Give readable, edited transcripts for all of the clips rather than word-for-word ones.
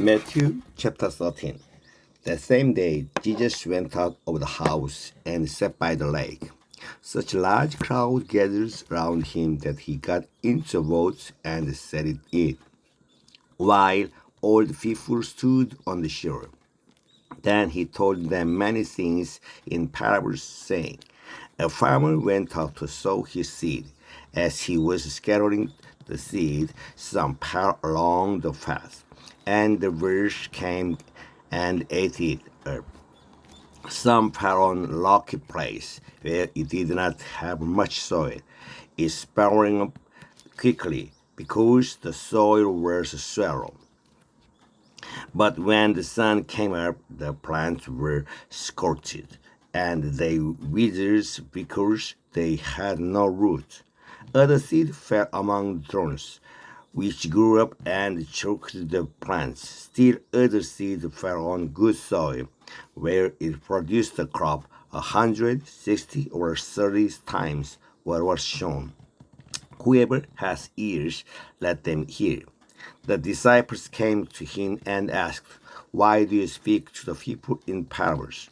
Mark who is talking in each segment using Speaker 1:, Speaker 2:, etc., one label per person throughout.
Speaker 1: Matthew chapter 13. That same day, Jesus went out of the house and sat by the lake. Such a large crowd gathered around him that he got into a boat and sat in it, while all the people stood on the shore. Then he told them many things in parables, saying, A farmer went out to sow his seed. As he was scattering the seed, some fell along the path, and the birds came and ate it up. Some fell on rocky place, where it did not have much soil. It sprang up quickly, because the soil was shallow. But when the sun came up, the plants were scorched, and they withered because they had no root. Other seed fell among thorns, which grew up and choked the plants. Still other seed fell on good soil, where it produced a crop 160 or 30 times what was sown. Whoever has ears, let them hear. The disciples came to him and asked, Why do you speak to the people in parables?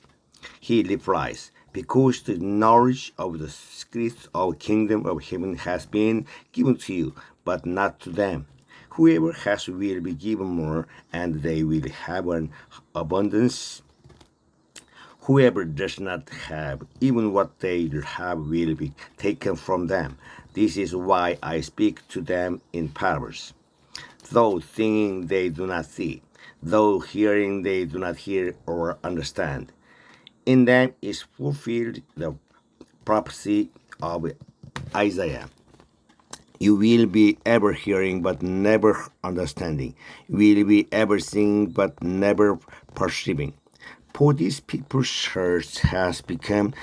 Speaker 1: He replies, Because the knowledge of the secrets of the kingdom of heaven has been given to you, but not to them. Whoever has will be given more, and they will have an abundance. Whoever does not have, even what they have will be taken from them. This is why I speak to them in parables. Though seeing they do not see, though hearing they do not hear or understand. In them is fulfilled the prophecy of Isaiah. You will be ever hearing but never understanding. You will be ever seeing but never perceiving. For these people's hearts has become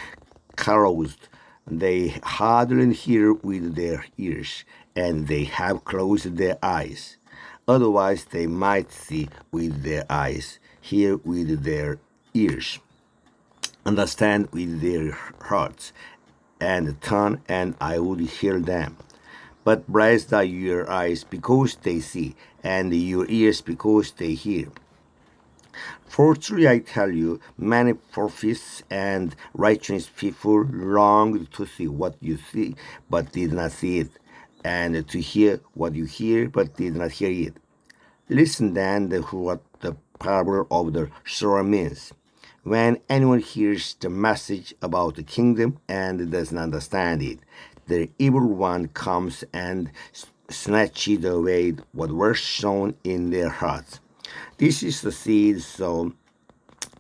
Speaker 1: closed. They hardly hear with their ears, and they have closed their eyes. Otherwise they might see with their eyes, hear with their ears, understand with their hearts, and turn, and I would heal them. But blessed are your eyes because they see, and your ears because they hear. For truly I tell you, many prophets and righteous people longed to see what you see, but did not see it, and to hear what you hear, but did not hear it. Listen then to what the parable of the sower means. When anyone hears the message about the kingdom and does not understand it, the evil one comes and snatches away what was sown in their hearts. This is the seed sown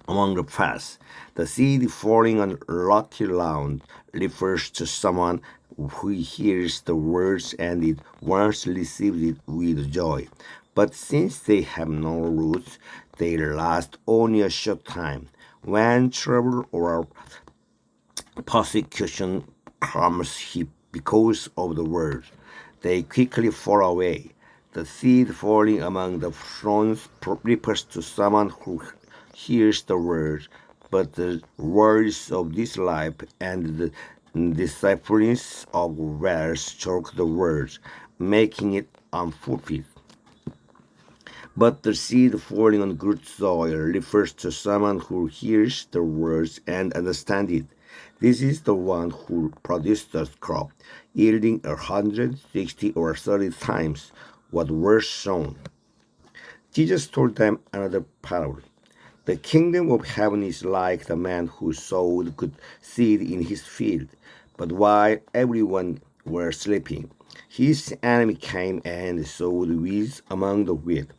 Speaker 1: among the paths. The seed falling on rocky ground refers to someone who hears the words and at once receives it with joy. But since they have no roots, they last only a short time. When trouble or persecution comes because of the word, they quickly fall away. The seed falling among the thorns refers to someone who hears the word, but the words of this life and the deceitfulness of wealth choke the word, making it unfulfilled. But the seed falling on good soil refers to someone who hears the words and understands it. This is the one who produced the crop, yielding 160 or 30 times what was sown. Jesus told them another parable. The kingdom of heaven is like the man who sowed good seed in his field. But while everyone was sleeping, his enemy came and sowed weeds among the wheat,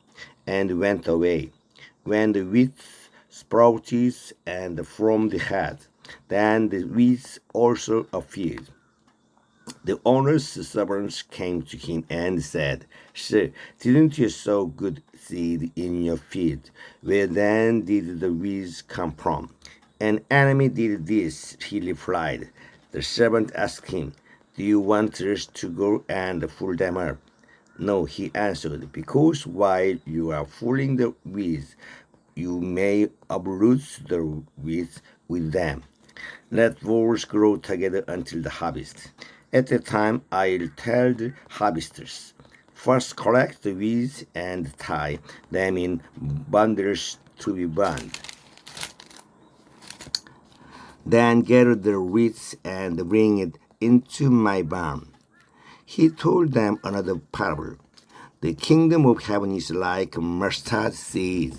Speaker 1: and went away. When the wheat sprouted and formed the head, then the weeds also appeared. The owner's servants came to him and said, Sir, didn't you sow good seed in your field? Where then did the weeds come from? An enemy did this, he replied. The servant asked him, Do you want us to go and pull them up? No, he answered, because while you are pulling the weeds, you may uproot the weeds with them. Let both grow together until the harvest. At that time I'll tell the harvesters, First collect the weeds and tie them in bundles to be burned. Then gather the wheat and bring it into my barn. He told them another parable. The kingdom of heaven is like a mustard seed,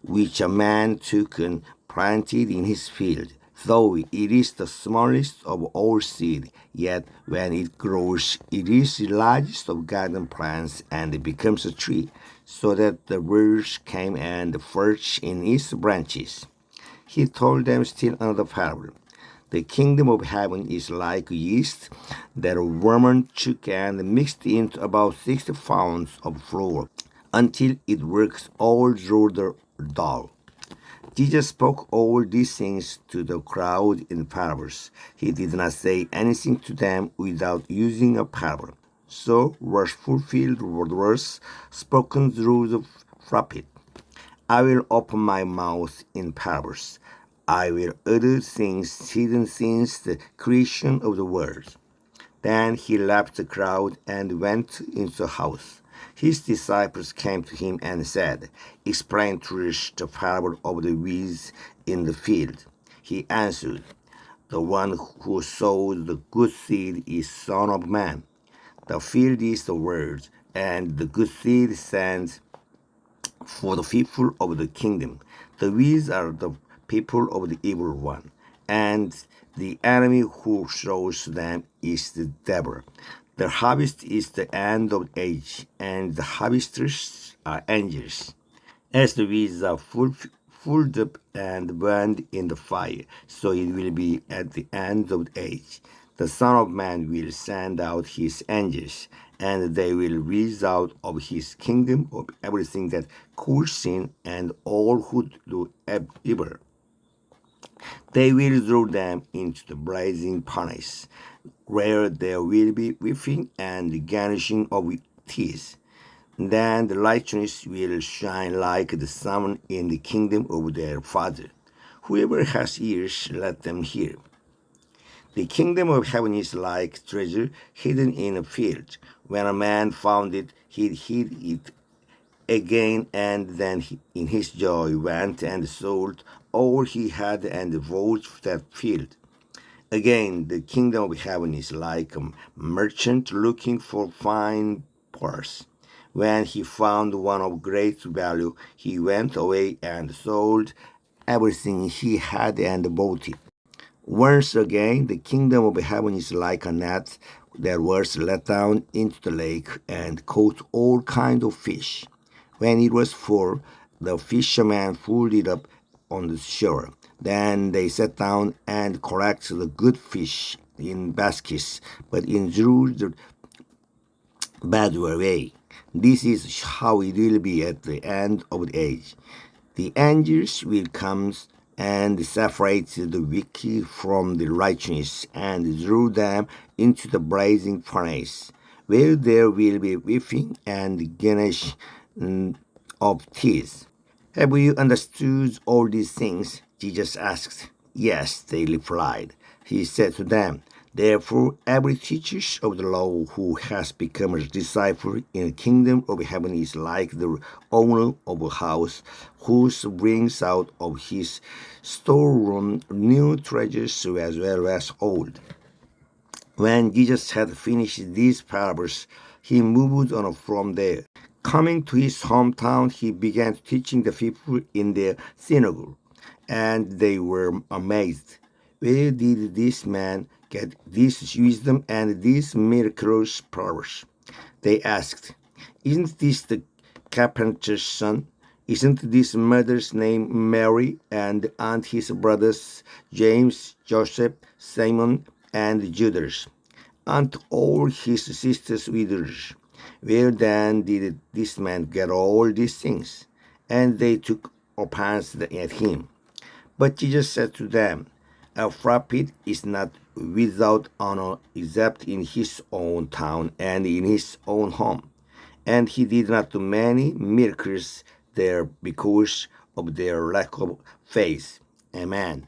Speaker 1: which a man took and planted in his field. Though it is the smallest of all seed, yet when it grows, it is the largest of garden plants, and it becomes a tree, so that the birds came and perch in its branches. He told them still another parable. The kingdom of heaven is like yeast that a woman took and mixed into about 60 pounds of flour until it works all through the dough. Jesus spoke all these things to the crowd in parables. He did not say anything to them without using a parable. So was fulfilled the verse spoken through the prophet. I will open my mouth in parables. I will utter things hidden since the creation of the world. Then he left the crowd and went into the house. His disciples came to him and said, "Explain to us the parable of the weeds in the field." He answered, "The one who sows the good seed is Son of Man. The field is the world, and the good seed stands for the people of the kingdom. The weeds are the people of the evil one, and the enemy who sows them is the devil. The harvest is the end of age, and the harvesters are angels. As the weeds are pulled up and burned in the fire, so it will be at the end of age. The Son of Man will send out his angels, and they will reach out of his kingdom of everything that causes sin and all who do evil. They will throw them into the blazing furnace, where there will be weeping and gnashing of teeth. Then the righteous will shine like the sun in the kingdom of their Father. Whoever has ears, let them hear. The kingdom of heaven is like treasure hidden in a field. When a man found it, he hid it again, and then in his joy went and sold all he had and bought that field. Again, the kingdom of heaven is like a merchant looking for fine pearls. When he found one of great value, he went away and sold everything he had and bought it. Once again, the kingdom of heaven is like a net that was let down into the lake and caught all kinds of fish. When it was full, the fishermen pulled it up on the shore. Then they sat down and collected the good fish in baskets, but in the bad way. This is how it will be at the end of the age. The angels will come and separate the wicked from the righteous and throw them into the blazing furnace, where there will be weeping and gnashing of teeth. Have you understood all these things? Jesus asked. Yes, they replied. He said to them, Therefore, every teacher of the law who has become a disciple in the kingdom of heaven is like the owner of a house who brings out of his storeroom new treasures as well as old. When Jesus had finished these parables, he moved on from there. Coming to his hometown, he began teaching the people in their synagogue, and they were amazed. Where did this man get this wisdom and these miraculous powers? They asked. Isn't this the carpenter's son? Isn't this mother's name Mary, and aren't his brothers James, Joseph, Simon, and Judas? Aren't all his sisters widows? Where then did this man get all these things? And they took offense at him. But Jesus said to them, A prophet is not without honor except in his own town and in his own home. And he did not do many miracles there because of their lack of faith. Amen.